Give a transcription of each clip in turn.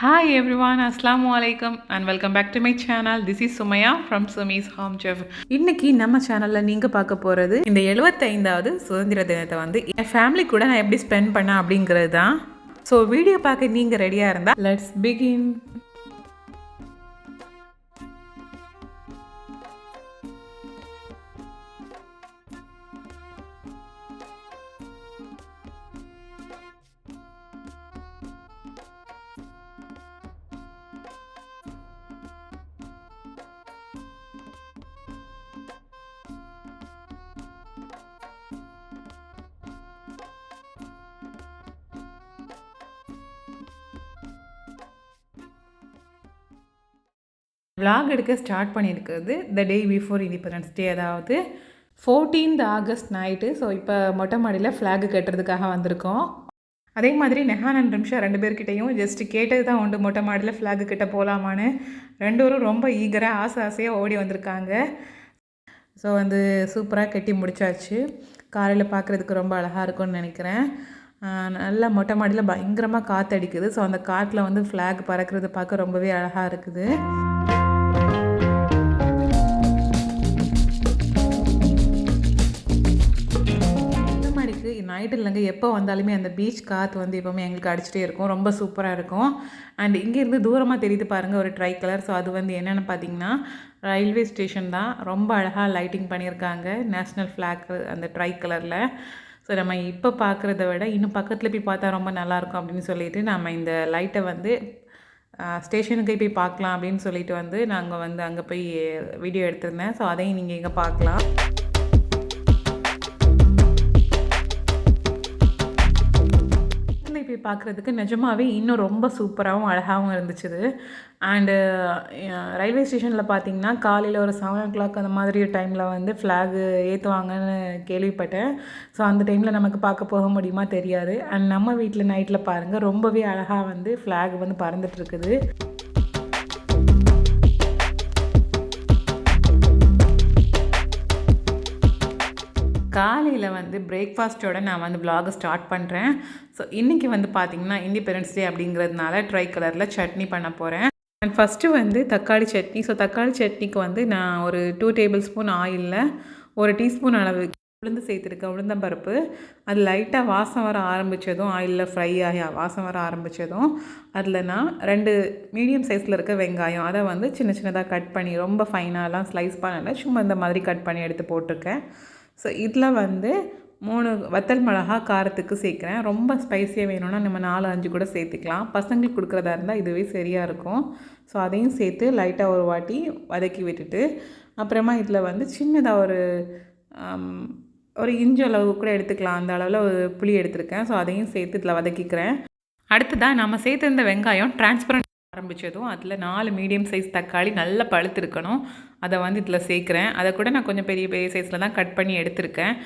Hi everyone, Assalamu alaikum and welcome back to my channel. This is Sumaya from Sumi's Home Chef. இன்னைக்கு நம்ம சேனல்ல நீங்க பார்க்க போறது இந்த 75வது சுதந்திர தினத்தை வந்து என் ஃபேமிலி கூட நான் எப்படி ஸ்பெண்ட் பண்ணேன் அப்படிங்கிறது தான். ஸோ வீடியோ பார்க்க நீங்க ரெடியா இருந்தா லெட்ஸ் பிகின். vlog எடுக்க ஸ்டார்ட் பண்ணியிருக்கிறது த டே பிஃபோர் இண்டிபெண்டன்ஸ் டே, அதாவது 14th ஆகஸ்ட் நைட்டு. ஸோ இப்போ மொட்டை மாடியில் ஃப்ளாகு கட்டுறதுக்காக வந்திருக்கோம். அதே மாதிரி நெஹான் அண்ட் ரிம்ஷா 2 பேர்கிட்டையும் ஜஸ்ட் கேட்டது தான் உண்டு, மொட்டை மாடியில் ஃப்ளாகு கட்ட போகலாமான்னு. 2 பேரும் ரொம்ப ஈகராக ஆசையாக ஓடி வந்திருக்காங்க. ஸோ வந்து சூப்பராக கட்டி முடிச்சாச்சு. காலையில் பார்க்குறதுக்கு ரொம்ப அழகாக இருக்கும்னு நினைக்கிறேன். நல்லா மொட்டை மாடியில் பயங்கரமாக காற்று அடிக்குது. ஸோ அந்த காற்றில் வந்து ஃப்ளாக் பறக்கிறது பார்க்க ரொம்பவே அழகாக இருக்குது. நைட்டு இல்லைங்க, எப்போ வந்தாலுமே அந்த பீச் காற்று வந்து எப்போவுமே எங்களுக்கு அடிச்சுட்டே இருக்கும். ரொம்ப சூப்பராக இருக்கும். அண்ட் இங்கேருந்து தூரமாக தெரியுது பாருங்கள் ஒரு ட்ரைகலர். ஸோ அது வந்து என்னென்னு பார்த்தீங்கன்னா ரயில்வே ஸ்டேஷன் தான். ரொம்ப அழகாக லைட்டிங் பண்ணியிருக்காங்க நேஷ்னல் ஃப்ளாக் அந்த ட்ரைகலரில். ஸோ நம்ம இப்போ பார்க்குறத விட இன்னும் பக்கத்தில் போய் பார்த்தா ரொம்ப நல்லாயிருக்கும் அப்படின்னு சொல்லிட்டு நம்ம இந்த லைட்டை வந்து ஸ்டேஷனுக்கு போய் பார்க்கலாம் அப்படின்னு சொல்லிட்டு வந்து நாங்கள் வந்து அங்கே போய் வீடியோ எடுத்திருந்தேன். ஸோ அதையும் நீங்கள் இங்கே பார்க்கலாம். போய் பார்க்குறதுக்கு நிஜமாகவே இன்னும் ரொம்ப சூப்பராகவும் அழகாகவும் இருந்துச்சு. அண்டு ரயில்வே ஸ்டேஷனில் பார்த்திங்கன்னா காலையில் ஒரு 7 o'clock அந்த மாதிரி டைமில் வந்து ஃப்ளாகு ஏற்றுவாங்கன்னு கேள்விப்பட்டேன். ஸோ அந்த டைமில் நமக்கு பார்க்க போக முடியுமா தெரியாது. அண்ட் நம்ம வீட்டில் நைட்டில் பாருங்கள் ரொம்பவே அழகாக வந்து ஃப்ளாக் வந்து பறந்துட்டுருக்குது. காலையில் வந்து பிரேக்ஃபாஸ்ட்டோட நான் வந்து vlog ஸ்டார்ட் பண்ணுறேன். ஸோ இன்றைக்கி வந்து பார்த்திங்கன்னா இண்டிபெண்டன்ஸ் டே அப்படிங்கிறதுனால ட்ரை கலரில் சட்னி பண்ண போகிறேன். அண்ட் ஃபஸ்ட்டு வந்து தக்காளி சட்னி. ஸோ தக்காளி சட்னிக்கு வந்து நான் ஒரு 2 tablespoon ஆயிலில் 1 teaspoon அளவு உளுந்து சேர்த்துருக்கேன், உளுந்தம்பருப்பு. அது லைட்டாக வாசம் வர ஆரம்பித்ததும், ஆயிலில் ஃப்ரை ஆகி வாசம் வர ஆரம்பித்ததும் அதில் நான் 2 மீடியம் சைஸில் இருக்க வெங்காயம் அதை வந்து சின்ன சின்னதாக கட் பண்ணி, ரொம்ப ஃபைனாலாம் ஸ்லைஸ் பண்ணலை, சும்மா இந்த மாதிரி கட் பண்ணி எடுத்து போட்டிருக்கேன். ஸோ இதில் வந்து 3 வத்தல் மிளகா காரத்துக்கு சேர்க்குறேன். ரொம்ப ஸ்பைஸியாக வேணும்னா நம்ம 4-5 கூட சேர்த்துக்கலாம். பசங்களுக்கு கொடுக்குறதா இருந்தால் இதுவே சரியாக இருக்கும். ஸோ அதையும் சேர்த்து லைட்டாக ஒரு வாட்டி வதக்கி விட்டுட்டு, அப்புறமா இதில் வந்து சின்னதாக ஒரு இன்ச்சு அளவு கூட எடுத்துக்கலாம், அந்த அளவில் ஒரு புளி எடுத்துருக்கேன். ஸோ அதையும் சேர்த்து இதில் வதக்கிக்கிறேன். அடுத்ததாக நம்ம சேர்த்துருந்த வெங்காயம் டிரான்ஸ்பரண்ட் ஆரம்பித்ததும் அதில் 4 மீடியம் சைஸ் தக்காளி நல்லா பழுத்திருக்கணும், அதை வந்து இதில் சேர்க்குறேன். அதை கூட நான் கொஞ்சம் பெரிய பெரிய சைஸில் தான் கட் பண்ணி எடுத்திருக்கேன்.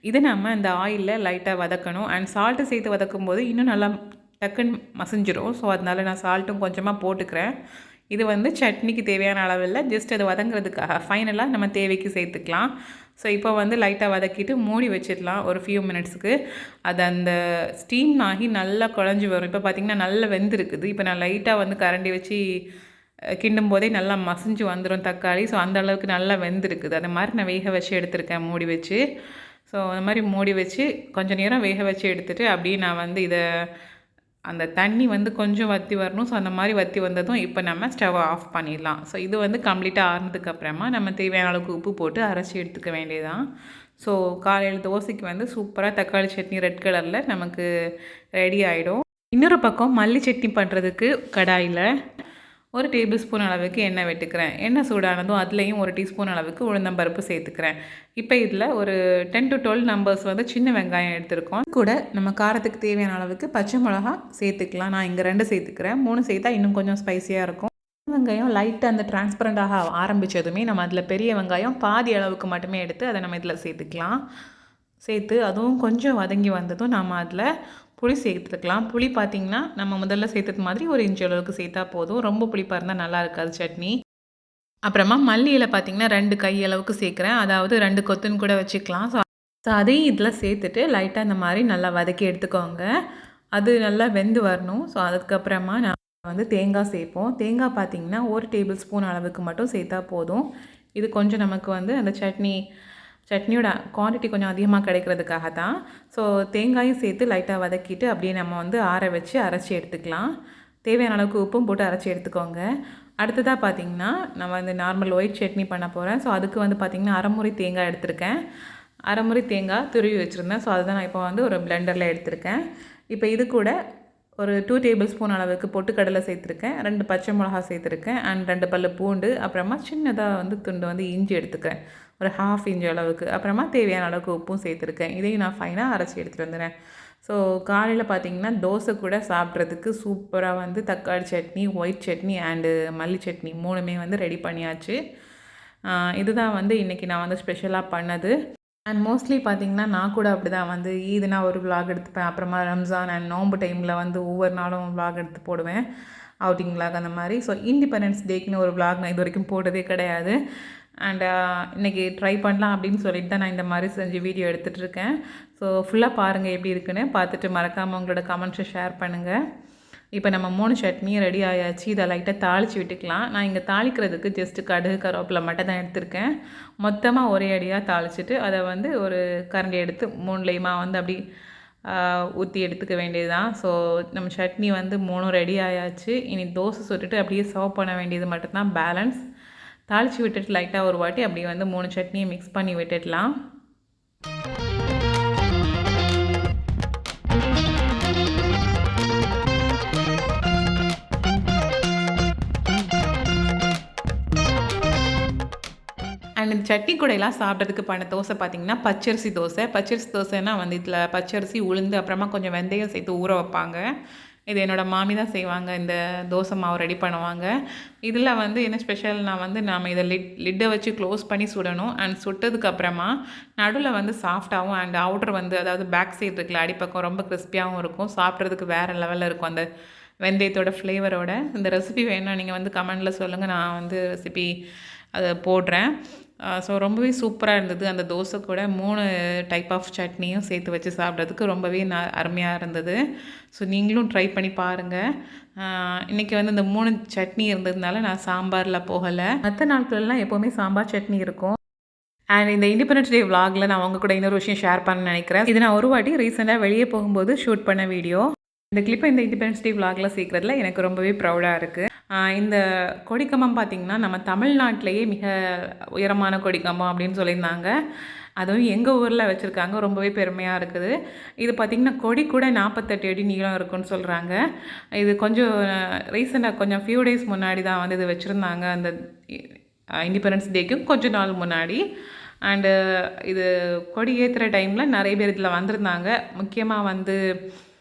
இதை நம்ம இந்த ஆயிலில் லைட்டாக வதக்கணும். அண்ட் சால்ட்டு சேர்த்து வதக்கும் போது இன்னும் நல்லா டக்குன்னு மசிஞ்சிரும். ஸோ அதனால் நான் சால்ட்டும் கொஞ்சமாக போட்டுக்கிறேன். இது வந்து சட்னிக்கு தேவையான அளவில் ஜஸ்ட் அதை வதங்குறதுக்காக, ஃபைனலாக நம்ம தேவைக்கு சேர்த்துக்கலாம். ஸோ இப்போ வந்து லைட்டாக வதக்கிட்டு மூடி வச்சிடலாம் ஒரு ஃபியூ மினிட்ஸுக்கு. அது அந்த ஸ்டீம் ஆகி நல்லா குழஞ்சி வரும். இப்போ பார்த்திங்கன்னா நல்லா வெந்திருக்குது. இப்போ நான் லைட்டாக வந்து கரண்டி வச்சு கிண்டும் போதே நல்லா மசிஞ்சு வந்துடும் தக்காளி. ஸோ அந்த அளவுக்கு நல்லா வெந்திருக்குது. அந்த மாதிரி நான் வேக வச்சு எடுத்திருக்கேன் மூடி வச்சு. ஸோ அந்த மாதிரி மூடி வச்சு கொஞ்சம் நேரம் வேக வச்சு எடுத்துகிட்டு அப்படியே நான் வந்து இதை அந்த தண்ணி வந்து கொஞ்சம் வற்றி வரணும். ஸோ அந்த மாதிரி வற்றி வந்ததும் இப்போ நம்ம ஸ்டவ் ஆஃப் பண்ணிடலாம். ஸோ இது வந்து கம்ப்ளீட்டாக ஆறுனதுக்கப்புறமா நம்ம தேவையான அளவுக்கு உப்பு போட்டு அரைச்சி எடுத்துக்க வேண்டியதான். ஸோ காலையில் தோசைக்கு வந்து சூப்பராக தக்காளி சட்னி ரெட் கலரில் நமக்கு ரெடி ஆகிடும். இன்னொரு பக்கம் மல்லி சட்னி பண்ணுறதுக்கு கடாயில் 1 tablespoon அளவுக்கு எண்ணெய் விட்டுக்கிறேன். எண்ணெய் சூடானதும் அதுலேயும் 1 teaspoon அளவுக்கு உளுந்தம்பருப்பு சேர்த்துக்கிறேன். இப்போ இதில் ஒரு 10 to 12 நம்பர்ஸ் வந்து சின்ன வெங்காயம் எடுத்துருக்கோம். கூட நம்ம காரத்துக்கு தேவையான அளவுக்கு பச்சை மிளகா சேர்த்துக்கலாம். நான் இங்கே 2 சேர்த்துக்கிறேன். 3 சேர்த்தா இன்னும் கொஞ்சம் ஸ்பைஸியாக இருக்கும். வெங்காயம் லைட்டாக அந்த டிரான்ஸ்பரண்டாக ஆரம்பித்ததுமே நம்ம அதில் பெரிய வெங்காயம் பாதி அளவுக்கு மட்டுமே எடுத்து அதை நம்ம இதில் சேர்த்துக்கலாம். சேர்த்து அதுவும் கொஞ்சம் வதங்கி வந்ததும் நம்ம அதில் புளி சேர்த்துக்கலாம். புளி பார்த்திங்கன்னா நம்ம முதல்ல சேர்த்தது மாதிரி 1 inch அளவுக்கு சேர்த்தா போதும். ரொம்ப புளிப்பாக இருந்தால் நல்லா இருக்காது சட்னி. அப்புறமா மல்லியில் பார்த்திங்கன்னா 2 கை அளவுக்கு சேர்க்குறேன், அதாவது 2 கொத்துன்னு கூட வச்சுக்கலாம். ஸோ அதையும் இதில் சேர்த்துட்டு லைட்டாக இந்த மாதிரி நல்லா வதக்கி எடுத்துக்கோங்க. அது நல்லா வெந்து வரணும். ஸோ அதுக்கப்புறமா நான் வந்து தேங்காய் சேர்ப்போம். தேங்காய் பார்த்திங்கன்னா 1 டேபிள் ஸ்பூன் அளவுக்கு மட்டும் சேர்த்தா போதும். இது கொஞ்சம் நமக்கு வந்து அந்த சட்னியோட குவான்டிட்டி கொஞ்சம் அதிகமாக கிடைக்கிறதுக்காக தான். ஸோ தேங்காயும் சேர்த்து லைட்டாக வதக்கிட்டு அப்படியே நம்ம வந்து ஆற வச்சு அரைச்சி எடுத்துக்கலாம். தேவையான அளவுக்கு உப்பும் போட்டு அரைச்சி எடுத்துக்கோங்க. அடுத்ததாக பார்த்திங்கன்னா நான் வந்து நார்மல் ஒயிட் சட்னி பண்ண போகிறேன். ஸோ அதுக்கு வந்து பார்த்திங்கன்னா அரைமுറി தேங்காய் எடுத்திருக்கேன். அரைமுറി தேங்காய் துருவி வச்சுருந்தேன். ஸோ அதுதான் நான் இப்போ வந்து ஒரு பிளெண்டரில் எடுத்திருக்கேன். இப்போ இது கூட ஒரு 2 டேபிள் ஸ்பூன் அளவுக்கு பொட்டுக்கடலை சேர்த்துருக்கேன், 2 பச்சை மிளகா சேர்த்துருக்கேன், அண்ட் 2 பல்லு பூண்டு, அப்புறமா சின்னதாக வந்து துண்டு வந்து இஞ்சி எடுத்துக்கிறேன், ஒரு 1/2 இன்ச் அளவுக்கு. அப்புறமா தேவையான அளவுக்கு உப்பும் சேர்த்துருக்கேன். இதையும் நான் ஃபைனாக அரைச்சி எடுத்துகிட்டு வந்துடுறேன். ஸோ காலையில் பார்த்திங்கன்னா தோசை கூட சாப்பிட்றதுக்கு சூப்பராக வந்து தக்காளி சட்னி, ஒயிட் சட்னி அண்டு மல்லி சட்னி 3மே வந்து ரெடி பண்ணியாச்சு. இதுதான் வந்து இன்றைக்கி நான் வந்து ஸ்பெஷலாக பண்ணது. அண்ட் மோஸ்ட்லி பார்த்திங்கன்னா நான் கூட அப்படி தான் வந்து ஈதுனா ஒரு விலாக் எடுத்துப்பேன். அப்புறமா ரம்ஜான் அண்ட் நோம்பு டைமில் வந்து ஒவ்வொரு நாளும் விலாக் எடுத்து போடுவேன், அவுட்டிங் விலாக் அந்த மாதிரி. ஸோ இண்டிபெண்டன்ஸ் டேக்குன்னு ஒரு விலாக் நான் இது வரைக்கும் போட்டதே கிடையாது. அண்ட் இன்றைக்கி ட்ரை பண்ணலாம் அப்படின்னு சொல்லிட்டு தான் நான் இந்த மாதிரி செஞ்சு வீடியோ எடுத்துகிட்ருக்கேன். ஸோ ஃபுல்லாக பாருங்கள் எப்படி இருக்குன்னு. பார்த்துட்டு மறக்காமல் உங்களோட கமெண்ட்ஸை ஷேர் பண்ணுங்கள். இப்போ நம்ம 3 சட்னியும் ரெடி ஆயாச்சு. இதை லைட்டாக தாளித்து விட்டுக்கலாம். நான் இங்கே தாளிக்கிறதுக்கு ஜஸ்ட்டு கடுகு கருவேப்பிலை மட்டும் தான் எடுத்திருக்கேன். மொத்தமாக ஒரே அடியாக தாளிச்சிட்டு அதை வந்து ஒரு கரண்டி எடுத்து 3லேயுமா வந்து அப்படி ஊற்றி எடுத்துக்க வேண்டியது தான். ஸோ நம்ம சட்னி வந்து 3 ரெடி ஆயாச்சு. இனி தோசை சுட்டுட்டு அப்படியே சர்வ் பண்ண வேண்டியது மட்டும்தான் பேலன்ஸ். தாளித்து விட்டுட்டு லைட்டாக ஒரு வாட்டி அப்படியே வந்து 3 சட்னியை மிக்ஸ் பண்ணி விட்டுடலாம். அண்ட் இந்த சட்னி கூடையெல்லாம் சாப்பிட்றதுக்கு பண்ண தோசை பார்த்திங்கன்னா பச்சரிசி தோசை. பச்சரிசி தோசைன்னா வந்து இதில் பச்சரிசி உளுந்து அப்புறமா கொஞ்சம் வெந்தயம் சேர்த்து ஊற வைப்பாங்க. இது என்னோடய மாமி தான் செய்வாங்க. இந்த தோசை மாவு ரெடி பண்ணுவாங்க. இதில் வந்து என்ன ஸ்பெஷல்னா வந்து நாம் இதை லிட்டை வச்சு க்ளோஸ் பண்ணி சுடணும். அண்ட் சுட்டதுக்கப்புறமா நடுவில் வந்து சாஃப்டாகவும் அண்ட் அவுட்ரு வந்து அதாவது பேக் சைடு இருக்குல்ல அடிப்பக்கம் ரொம்ப கிறிஸ்பியாகவும் இருக்கும். சாப்பிட்றதுக்கு வேறு லெவலில் இருக்கும் அந்த வெந்தயத்தோட ஃப்ளேவரோட. இந்த ரெசிபி வேணும்னா நீங்கள் வந்து கமெண்டில் சொல்லுங்கள், நான் வந்து ரெசிபி அதை போடுறேன். ஸோ ரொம்பவே சூப்பராக இருந்தது. அந்த தோசை கூட 3 டைப் ஆஃப் சட்னியும் சேர்த்து வச்சு சாப்பிட்றதுக்கு ரொம்பவே அருமையாக இருந்தது. ஸோ நீங்களும் ட்ரை பண்ணி பாருங்கள். இன்றைக்கி வந்து இந்த 3 சட்னி இருந்ததுனால நான் சாம்பாரில் போகலை. மற்ற நாட்கள்லாம் எப்போவுமே சாம்பார் சட்னி இருக்கும். அண்ட் இந்த இண்டிபெண்டன்ஸ் டே விலாகில் நான் அவங்க கூட இன்னொரு விஷயம் ஷேர் பண்ண நினைக்கிறேன். இது நான் ஒரு வாட்டி ரீசெண்டாக வெளியே போகும்போது ஷூட் பண்ண வீடியோ. இந்த கிளிப்பை இந்த இண்டிபெண்டன்ஸ் டே விலாகில் சேர்க்குறதுல எனக்கு ரொம்பவே ப்ரௌடாக இருக்குது. இந்த கொடிக்கம்பம் பார்த்திங்கன்னா நம்ம தமிழ்நாட்டிலேயே மிக உயரமான கொடிக்கம்பம் அப்படின்னு சொல்லியிருந்தாங்க. அதுவும் எங்கள் ஊரில் வச்சுருக்காங்க. ரொம்பவே பெருமையாக இருக்குது. இது பார்த்திங்கன்னா கொடி கூட 48 அடி நீளம் இருக்குன்னு சொல்கிறாங்க. இது கொஞ்சம் ரீசெண்டாக கொஞ்சம் ஃபியூ டேஸ் முன்னாடி தான் வந்து இது வச்சுருந்தாங்க. அந்த இண்டிபெண்டன்ஸ் டேக்கும் கொஞ்ச நாள் முன்னாடி. அண்டு இது கொடி ஏற்றுற டைமில் நிறைய பேர் இதில் வந்திருந்தாங்க. முக்கியமாக வந்து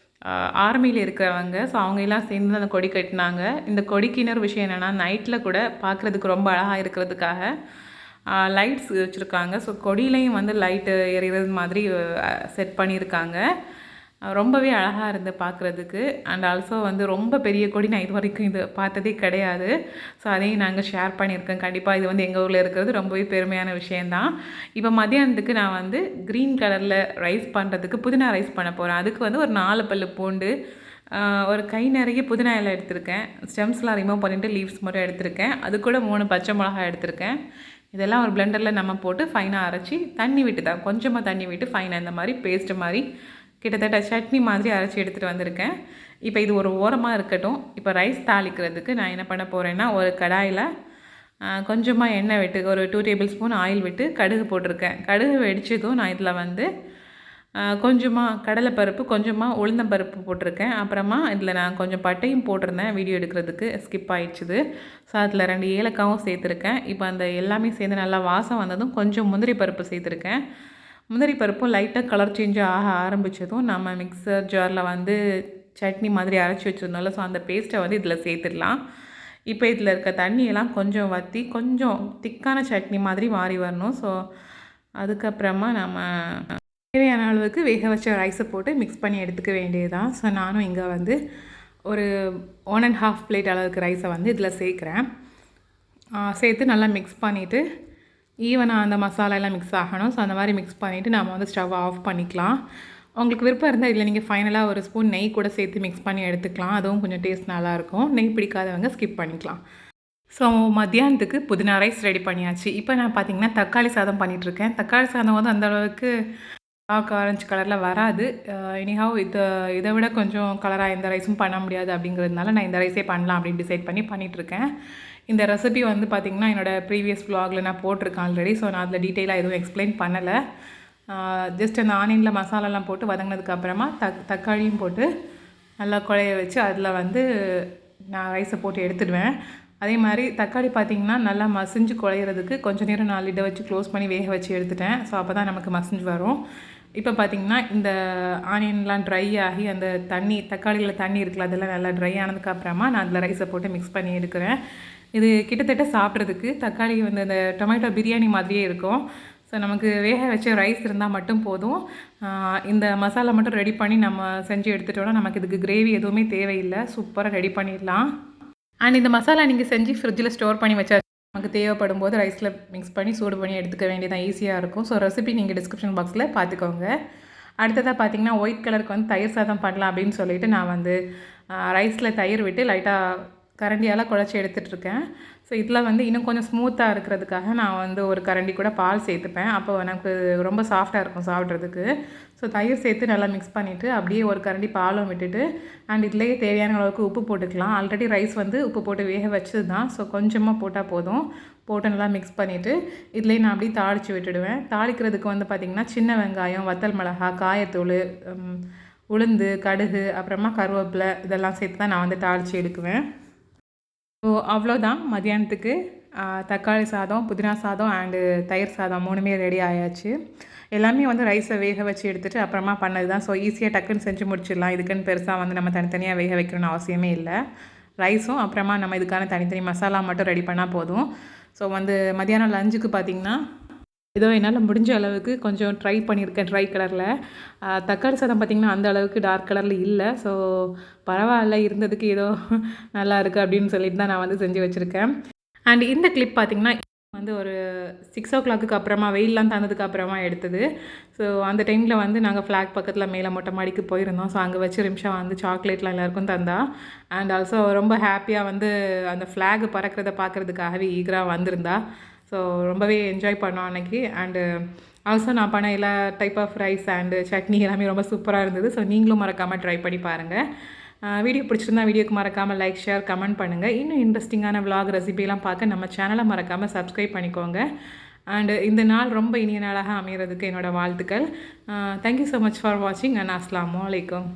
ஆர்மியில் இருக்கிறவங்க. ஸோ அவங்க எல்லாம் சேர்ந்து அந்த கொடி கட்டினாங்க. இந்த கொடிக்கு இன்னொரு விஷயம் என்னென்னா நைட்டில் கூட பார்க்குறதுக்கு ரொம்ப அழகாக இருக்கிறதுக்காக லைட்ஸ் வச்சுருக்காங்க. ஸோ கொடியிலையும் வந்து லைட்டு எறிகிறது மாதிரி செட் பண்ணியிருக்காங்க. ரொம்பவே அழகாக இருந்து பார்க்குறதுக்கு. அண்ட் ஆல்சோ வந்து ரொம்ப பெரிய கொடி நான் இது வரைக்கும் இது பார்த்ததே கிடையாது. ஸோ அதையும் நாங்கள் ஷேர் பண்ணியிருக்கேன். கண்டிப்பாக இது வந்து எங்கள் ஊரில் இருக்கிறது ரொம்பவே பெருமையான விஷயந்தான். இப்போ மதியானத்துக்கு நான் வந்து க்ரீன் கலரில் ரைஸ் பண்ணுறதுக்கு புதினா ரைஸ் பண்ண போகிறேன். அதுக்கு வந்து ஒரு 4 பல்லு பூண்டு, ஒரு கை நிறைய புதினா இலை எடுத்திருக்கேன். ஸ்டெம்ஸ்லாம் ரிமூவ் பண்ணிவிட்டு லீவ்ஸ் மட்டும் எடுத்திருக்கேன். அது கூட 3 பச்சை மிளகாய் எடுத்திருக்கேன். இதெல்லாம் ஒரு பிளெண்டரில் நம்ம போட்டு ஃபைனாக அரைச்சி தண்ணி விட்டு தான் கொஞ்சமாக தண்ணி விட்டு ஃபைனாக இந்த மாதிரி பேஸ்ட்டு மாதிரி கிட்டத்தட்ட சட்னி மாதிரி அரைச்சி எடுத்துகிட்டு வந்திருக்கேன். இப்போ இது ஒரு ஓரமாக இருக்கட்டும். இப்போ ரைஸ் தாளிக்கிறதுக்கு நான் என்ன பண்ண போகிறேன்னா ஒரு கடாயில் கொஞ்சமாக எண்ணெய் விட்டு ஒரு 2 டேபிள் ஸ்பூன் ஆயில் விட்டு கடுகு போட்டிருக்கேன். கடுகு வெடிச்சதும் நான் இதில் வந்து கொஞ்சமாக கடலைப்பருப்பு, கொஞ்சமாக உளுந்தம்பருப்பு போட்டிருக்கேன். அப்புறமா இதில் நான் கொஞ்சம் பட்டையும் போட்டிருந்தேன் வீடியோ எடுக்கிறதுக்கு, ஸ்கிப் ஆகிடுச்சுது. ஸோ அதில் 2 ஏலக்காவும் சேர்த்துருக்கேன். இப்போ அந்த எல்லாமே சேர்ந்து நல்லா வாசம் வந்ததும் கொஞ்சம் முந்திரி பருப்பு சேர்த்துருக்கேன். முந்திரி பருப்பும் லைட்டாக கலர் சேஞ்ச் ஆக ஆரம்பித்ததும் நம்ம மிக்சர் ஜாரில் வந்து சட்னி மாதிரி அரைச்சி வச்சுருந்தோம்ல, ஸோ அந்த பேஸ்ட்டை வந்து இதில் சேர்த்துடலாம். இப்போ இதில் இருக்க தண்ணியெல்லாம் கொஞ்சம் வற்றி கொஞ்சம் திக்கான சட்னி மாதிரி மாறி வரணும். ஸோ அதுக்கப்புறமா நம்ம தேவையான அளவுக்கு வேக வச்ச ரைஸை போட்டு மிக்ஸ் பண்ணி எடுத்துக்க வேண்டியது தான். ஸோ நானும் இங்கே வந்து ஒரு 1.5 பிளேட் அளவுக்கு ரைஸை வந்து இதில் சேர்க்குறேன். சேர்த்து நல்லா மிக்ஸ் பண்ணிவிட்டு ஈவனாக அந்த மசாலாலாம் மிக்ஸ் ஆகணும். ஸோ அந்த மாதிரி மிக்ஸ் பண்ணிவிட்டு நம்ம வந்து ஸ்டவ் ஆஃப் பண்ணிக்கலாம். உங்களுக்கு விருப்பம் இருந்தால் இதில் நீங்கள் ஃபைனலாக ஒரு ஸ்பூன் நெய் கூட சேர்த்து மிக்ஸ் பண்ணி எடுத்துக்கலாம். அதுவும் கொஞ்சம் டேஸ்ட் நல்லாயிருக்கும். நெய் பிடிக்காதவங்க ஸ்கிப் பண்ணிக்கலாம். ஸோ மத்தியானத்துக்கு புதினா ரைஸ் ரெடி பண்ணியாச்சு. இப்போ நான் பார்த்தீங்கன்னா தக்காளி சாதம் பண்ணிகிட்ருக்கேன். தக்காளி சாதம் வந்து அந்த அளவுக்கு டார்க் ஆரஞ்சு கலரில் வராது. எனிஹவ் இதை விட கொஞ்சம் கலராக எந்த ரைஸும் பண்ண முடியாது அப்படிங்கிறதுனால நான் இந்த ரைஸே பண்ணலாம் அப்படின்னு டிசைட் பண்ணி பண்ணிகிட்ருக்கேன். இந்த ரெசிபி வந்து பார்த்திங்கன்னா என்னோடய ப்ரீவியஸ் vlogல நான் போட்டிருக்கேன் ஆல்ரெடி. ஸோ நான் அதில் டீட்டெயிலாக எதுவும் எக்ஸ்பிளைன் பண்ணலை. ஜஸ்ட் அந்த ஆனியனில் மசாலாலாம் போட்டு வதங்கினதுக்கப்புறமா தக்காளியும் போட்டு நல்லா குழைய வச்சு அதில் வந்து நான் ரைஸை போட்டு எடுத்துடுவேன். அதே மாதிரி தக்காளி பார்த்திங்கன்னா நல்லா மசிஞ்சு குழையிறதுக்கு கொஞ்சம் நேரம் நான் லிட்டை வச்சு க்ளோஸ் பண்ணி வேக வச்சு எடுத்துட்டேன். ஸோ அப்போ தான் நமக்கு மசிஞ்சு வரும். இப்போ பார்த்திங்கன்னா இந்த ஆனியன்லாம் ட்ரை ஆகி அந்த தண்ணி தக்காளியில் தண்ணி இருக்குல்ல அதெல்லாம் நல்லா ட்ரை ஆனதுக்கப்புறமா நான் அதில் ரைஸை போட்டு மிக்ஸ் பண்ணி எடுக்கிறேன். இது கிட்டத்தட்ட சாப்பிட்றதுக்கு தக்காளி வந்து அந்த டொமேட்டோ பிரியாணி மாதிரியே இருக்கும். ஸோ நமக்கு வேக வச்ச ரைஸ் இருந்தால் மட்டும் போதும். இந்த மசாலா மட்டும் ரெடி பண்ணி நம்ம செஞ்சு எடுத்துட்டோன்னா நமக்கு இதுக்கு கிரேவி எதுவுமே தேவையில்லை. சூப்பராக ரெடி பண்ணிடலாம். அண்ட் இந்த மசாலா நீங்கள் செஞ்சு ஃப்ரிட்ஜில் ஸ்டோர் பண்ணி வச்சா நமக்கு தேவைப்படும் போது ரைஸில் மிக்ஸ் பண்ணி சூடு பண்ணி எடுத்துக்க வேண்டியதான், ஈஸியாக இருக்கும். ஸோ ரெசிபி நீங்கள் டிஸ்கிரிப்ஷன் பாக்ஸில் பார்த்துக்கோங்க. அடுத்ததாக பார்த்தீங்கன்னா ஒயிட் கலருக்கு வந்து தயிர் சாதம் பண்ணலாம் அப்படின்னு சொல்லிட்டு நான் வந்து ரைஸில் தயிர் விட்டு லைட்டாக கரண்டியால் குழச்சி எடுத்துகிட்ருக்கேன். ஸோ இதில் வந்து இன்னும் கொஞ்சம் ஸ்மூத்தாக இருக்கிறதுக்காக நான் வந்து ஒரு கரண்டி கூட பால் சேர்த்துப்பேன். அப்போ எனக்கு ரொம்ப சாஃப்டாக இருக்கும் சாப்பிட்றதுக்கு. ஸோ தயிர் சேர்த்து நல்லா மிக்ஸ் பண்ணிவிட்டு அப்படியே ஒரு கரண்டி பாலும் விட்டுட்டு அண்ட் இதுலேயே தேவையான அளவுக்கு உப்பு போட்டுக்கலாம். ஆல்ரெடி ரைஸ் வந்து உப்பு போட்டு வேக வச்சது தான். ஸோ கொஞ்சமாக போட்டால் போதும். போட்டு நல்லா மிக்ஸ் பண்ணிவிட்டு இதுலேயே நான் அப்படியே தாளித்து விட்டுடுவேன். தாளிக்கிறதுக்கு வந்து பார்த்திங்கன்னா சின்ன வெங்காயம், வத்தல் மிளகா, காயத்தூள், உளுந்து, கடுகு, அப்புறமா கருவேப்பிலை இதெல்லாம் சேர்த்து தான் நான் வந்து தாளித்து எடுக்குவேன். ஸோ அவ்வளோதான் மதியானத்துக்கு தக்காளி சாதம், புதினா சாதம் அண்டு தயிர் சாதம் 3மே ரெடி ஆயாச்சு. எல்லாமே வந்து ரைஸை வேக வச்சு எடுத்துகிட்டு அப்புறமா பண்ணது தான். ஸோ ஈஸியாக டக்குன்னு செஞ்சு முடிச்சிடலாம். இதுக்குன்னு பெருசாக வந்து நம்ம தனித்தனியாக வேக வைக்கணும்னு அவசியமே இல்லை. ரைஸும் அப்புறமா நம்ம இதுக்கான தனித்தனி மசாலா மட்டும் ரெடி பண்ணால் போதும். ஸோ வந்து மதியானம் லஞ்சுக்கு பார்த்திங்கன்னா ஏதோ என்னால் முடிஞ்ச அளவுக்கு கொஞ்சம் ட்ரை பண்ணியிருக்கேன் ட்ரை கலரில். தக்காளி சாதம் பார்த்திங்கன்னா அந்த அளவுக்கு டார்க் கலரில் இல்லை. ஸோ பரவாயில்ல, இருந்ததுக்கு ஏதோ நல்லா இருக்குது அப்படின்னு சொல்லிட்டு தான் நான் வந்து செஞ்சு வச்சுருக்கேன். அண்ட் இந்த கிளிப் பார்த்திங்கன்னா வந்து ஒரு 6 o'clock அப்புறமா வெயிலெலாம் தந்ததுக்கு அப்புறமா எடுத்தது. ஸோ அந்த டைமில் வந்து நாங்கள் ஃப்ளாக் பக்கத்தில் மேலே மொட்டை மாடிக்கு போயிருந்தோம். ஸோ அங்கே வச்சு ரிம்ஷா வந்து சாக்லேட்லாம் எல்லாேருக்கும் தந்தா. அண்ட் ஆல்சோ ரொம்ப ஹாப்பியாக வந்து அந்த ஃப்ளாக் பறக்கிறத பார்க்குறதுக்காகவே ஈகராக வந்திருந்தா. ஸோ ரொம்பவே என்ஜாய் பண்ணோம் அன்றைக்கி. அண்டு ஆல்சோ நான் பண்ண எல்லா type of rice and chutney எல்லாமே ரொம்ப சூப்பராக இருந்தது. ஸோ நீங்களும் மறக்காமல் ட்ரை பண்ணி பாருங்கள். வீடியோ பிடிச்சிருந்தா வீடியோக்கு மறக்காமல் லைக், ஷேர், கமெண்ட் பண்ணுங்கள். இன்னும் இன்ட்ரெஸ்டிங்கான vlog ரெசிபிலாம் பார்க்க நம்ம சேனலை மறக்காமல் சப்ஸ்கிரைப் பண்ணிக்கோங்க. அண்டு இந்த நாள் ரொம்ப இனிய நாளாக அமைகிறதுக்கு என்னோடய வாழ்த்துக்கள். தேங்க்யூ ஸோ மச் ஃபார் வாட்சிங் அண்ட் அஸ்ஸலாமு அலைக்கும்.